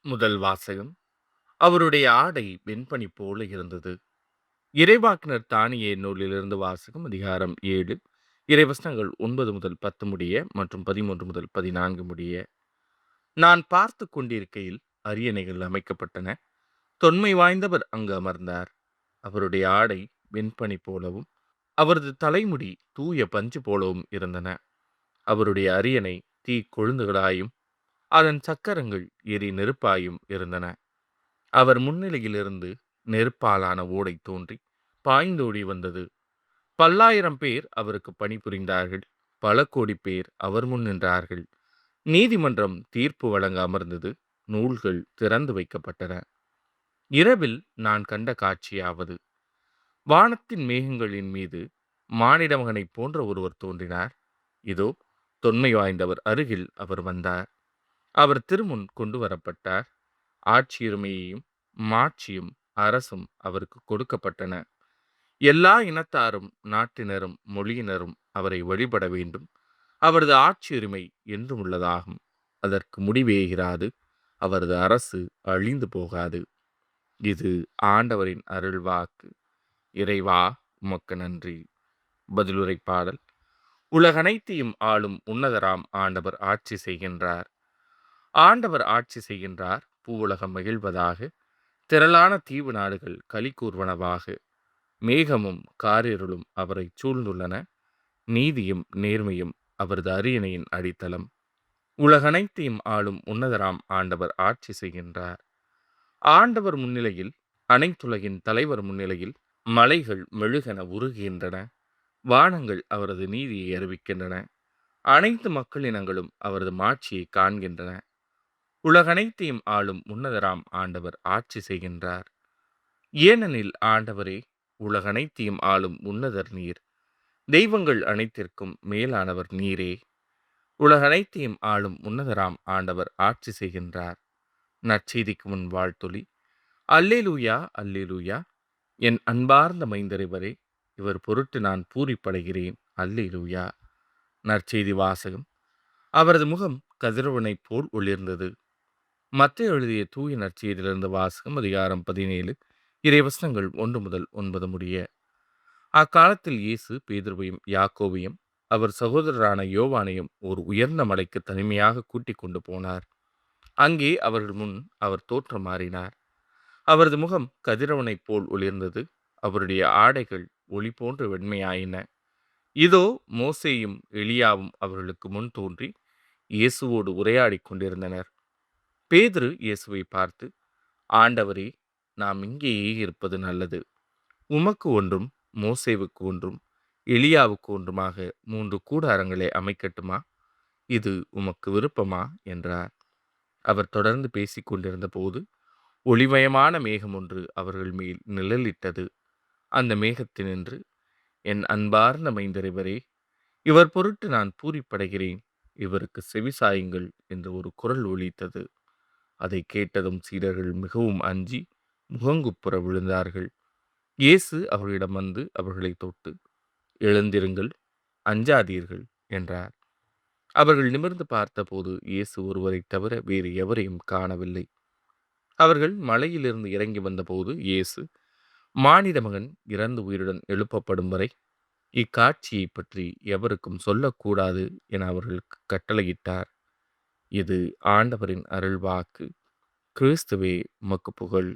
முதல் வாசகம். அவருடைய ஆடை வெண்பனி போல இருந்தது. இறைவாக்கினர் தானியேல் நூலிலிருந்து வாசகம். அதிகாரம் 7 இறைவசனங்கள் 9 முதல் 10 முடிய மற்றும் 13 முதல் 14 முடிய. நான் பார்த்து கொண்டிருக்கையில் அரியணைகள் அமைக்கப்பட்டன. தொன்மை வாய்ந்தவர் அங்கு அமர்ந்தார். அவருடைய ஆடை வெண்பனி போலவும் அவரது தலைமுடி தூய பஞ்சு போலவும் இருந்தன. அவருடைய அரியணை தீ கொழுந்துகளாயும் அதன் சக்கரங்கள் எரி நெருப்பாயும் இருந்தன. அவர் முன்னிலையிலிருந்து நெருப்பாலான ஓடை தோன்றி பாய்ந்தோடி வந்தது. பல்லாயிரம் பேர் அவருக்கு பணிபுரிந்தார்கள். பல கோடி பேர் அவர் முன் நின்றார்கள். நீதிமன்றம் தீர்ப்பு வழங்க அமர்ந்தது. நூல்கள் திறந்து வைக்கப்பட்டன. இரவில் நான் கண்ட காட்சியாவது, வானத்தின் மேகங்களின் மீது மானிட மகனைப் போன்ற ஒருவர் தோன்றினார். இதோ, தொன்மை வாய்ந்தவர் அருகில் அவர் வந்தார். அவர் திருமுன் கொண்டு வரப்பட்டார். ஆட்சியுரிமையையும் மாட்சியும் அரசும் அவருக்கு கொடுக்கப்பட்டன. எல்லா இனத்தாரும் நாட்டினரும் மொழியினரும் அவரை வழிபட வேண்டும். அவரது ஆட்சியுரிமை என்றும் உள்ளதாகும். அதற்கு முடிவேகிறாது. அவரது அரசு அழிந்து போகாது. இது ஆண்டவரின் அருள்வாக்கு. இறைவா, உமக்கு நன்றி. பதிலுரை பாடல். உலகனைத்தையும் ஆளும் உன்னதராம் ஆண்டவர் ஆட்சி செய்கின்றார். ஆண்டவர் ஆட்சி செய்கின்றார். பூவுலகம் மகிழ்வதாக. திரளான தீவு நாடுகள் களி கூர்வனவாக. மேகமும் காரிருளும் அவரை சூழ்ந்துள்ளன. நீதியும் நேர்மையும் அவரது அரியணையின் அடித்தளம். உலகனைத்தையும் ஆளும் உன்னதராம் ஆண்டவர் ஆட்சி செய்கின்றார். ஆண்டவர் முன்னிலையில், அனைத்துலகின் தலைவர் முன்னிலையில் மலைகள் மெழுகென உருகுகின்றன. வானங்கள் அவரது நீதியை அறிவிக்கின்றன. அனைத்து மக்களினங்களும் அவரது மாட்சியை காண்கின்றன. உலகனைத்தையும் ஆளும் உன்னதராம் ஆண்டவர் ஆட்சி செய்கின்றார். ஏனெனில் ஆண்டவரே, உலகனைத்தையும் ஆளும் உன்னதர் நீர். தெய்வங்கள் அனைத்திற்கும் மேலானவர் நீரே. உலகனைத்தையும் ஆளும் உன்னதராம் ஆண்டவர் ஆட்சி செய்கின்றார். நற்செய்திக்கு முன் வாழ்த்தொலி. அல்லேலூயா, அல்லேலூயா. என் அன்பார்ந்த மைந்தரிவரே, இவர் பொருட்டு நான் பூரிப்படைகிறேன். அல்லேலூயா. நற்செய்தி வாசகம். அவரது முகம் கதிரவனைப் போல் ஒளிர்ந்தது. மத்தேயு எழுதிய தூய நற்செய்தியிலிருந்து வாசகம். அதிகாரம் 17 இறைவசனங்கள் 1 முதல் 9 முடிய. அக்காலத்தில் இயேசு பேதுருவையும் யாக்கோபையும் அவர் சகோதரரான யோவானையும் ஒரு உயர்ந்த மலைக்கு தனிமையாக கூட்டிக் கொண்டு போனார். அங்கே அவர்கள் முன் அவர் தோற்றம் மாறினார். அவரது முகம் கதிரவனைப் போல் ஒளிர்ந்தது. அவருடைய ஆடைகள் ஒளி போன்று வெண்மையாயின. இதோ, மோசேயும் எலியாவும் அவர்களுக்கு முன் தோன்றி இயேசுவோடு உரையாடிக் கொண்டிருந்தனர். பேதுரு இயேசுவை பார்த்து, ஆண்டவரே, நாம் இங்கேயே இருப்பது நல்லது. உமக்கு ஒன்றும் மோசேவுக்கு ஒன்றும் எலியாவுக்கு ஒன்றுமாக 3 கூடாரங்களை அமைக்கட்டுமா? இது உமக்கு விருப்பமா என்றார். அவர் தொடர்ந்து பேசிக் கொண்டிருந்த போது ஒளிமயமான மேகம் ஒன்று அவர்கள் மேல் நிழலிட்டது. அந்த மேகத்தினின்று, என் அன்பார்ந்த மைந்தரிவரே, இவர் பொருட்டு நான் பூரிப்படைகிறேன். இவருக்கு செவிசாயுங்கள் என்று ஒரு குரல் ஒலித்தது. அதை கேட்டதும் சீடர்கள் மிகவும் அஞ்சி முகங்குப்புற விழுந்தார்கள். இயேசு அவர்களிடம் வந்து அவர்களை தொட்டு, எழுந்திருங்கள், அஞ்சாதீர்கள் என்றார். அவர்கள் நிமிர்ந்து பார்த்தபோது இயேசு ஒருவரைத் தவிர வேறு எவரையும் காணவில்லை. அவர்கள் மலையிலிருந்து இறங்கி வந்தபோது இயேசு, மானிட மகன் இறந்து உயிருடன் எழுப்பப்படும் வரை இக்காட்சியைப் பற்றி எவருக்கும் சொல்லக்கூடாது என அவர்களுக்கு கட்டளையிட்டார். இது ஆண்டவரின் அருள்வாக்கு. கிறிஸ்துவே, உமக்கு புகழ்.